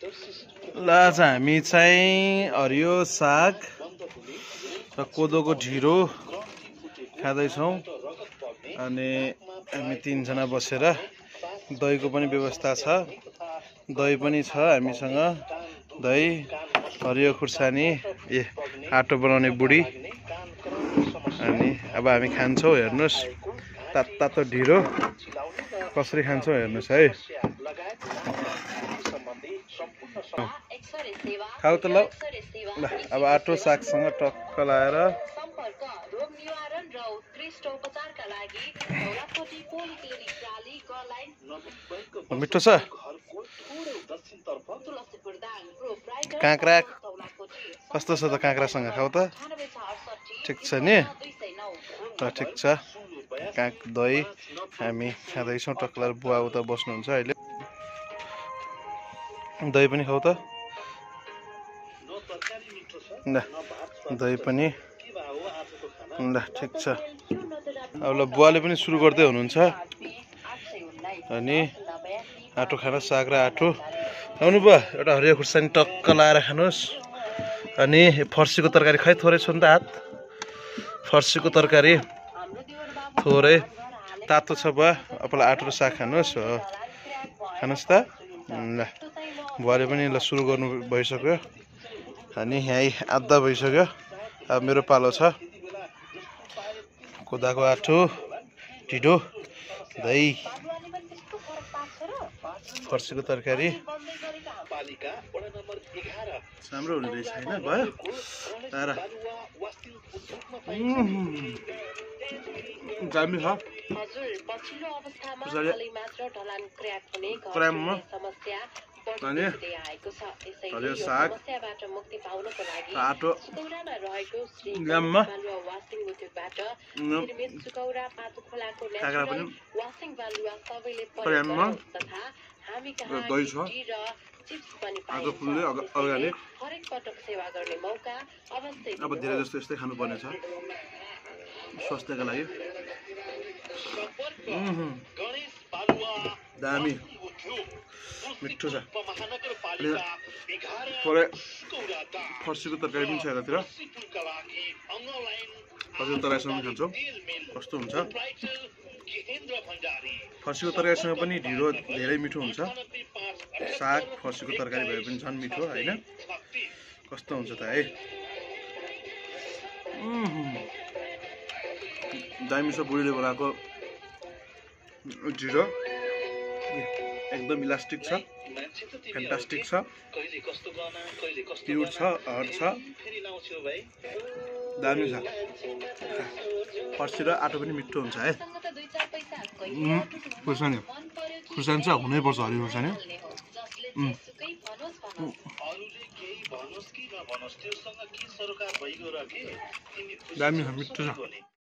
ल आज हामी चाहिँ हरियो साग र कोदोको ढिँडो खाँदैछौँ अनि हामी तीनजना बसेर दहीको पनि व्यवस्था छ। दही पनि छ हामीसँग, दही, हरियो खुर्सानी, आटो बनाउने बुढी। अनि अब हामी खान्छौँ, हेर्नुस् तातो ढिँडो कसरी खान्छौँ हेर्नुस् है। खाऊ त ल। अब आटो सागसँग टक्क लाएर मिठो छ। काँक्रा कस्तो छ त? काँक्रासँग खाऊ त। ठिक छ नि? ठिक छ। दही हामी खाँदैछौँ टक्क लाएर। बुवा उता बस्नुहुन्छ अहिले। दही पनि खाऊ त। ल दही पनि ल, ठिक छ। अब ल बुवाले पनि सुरु गर्दै हुनुहुन्छ। अनि आटो खान, साग र आटो आउनु बुवा। एउटा हरियो खुर्सानी टक्क लाएर खानुहोस्। अनि फर्सीको तरकारी खै थोरै छ नि त हात। फर्सीको तरकारी थोरै तातो छ बुवा। अब आटो र साग खानुहोस्। खानुहोस् त। ल बुवाले पनि ल सुरु गर्नु भइसक्यो। अनि यहीँ आधा भइसक्यो। अब मेरो पालो छ। कोदाको आटो, ढिँडो, दही, फर्सीको तरकारी। राम्रो हुने रहेछ होइन? भयो दामी छ। अनि हरियो साग, आटो, ल्याम्मा, काँक्रा पनि ल्याम्मा, दही छ। आगो फुल्दै अर्ग्यानिक। अब धेरै जस्तो यस्तै खानुपर्ने छ स्वास्थ्यका लागि। दामी मिठो छ। थोरै फर्सीको तरकारी पनि छ यतातिर। फर्सीको तरकारीसँग खान्छौँ कस्तो हुन्छ। फर्सीको तरकारीसँग पनि ढिँडो धेरै मिठो हुन्छ। साग फर्सीको तरकारी भए पनि झन् मिठो होइन? कस्तो हुन्छ त है। दामी छ बुढीले बनाएको ढिँडो। एकदम इलास्टिक छ, फ्यान्टास्टिक छ, प्युर छ, हट छ, दामी छ। फर्सी र आटो पनि मिठो हुन्छ है। खुर्सानी चाहिँ हुनैपर्छ, हरियो खुर्सानी। दामी छ, मिठो छ।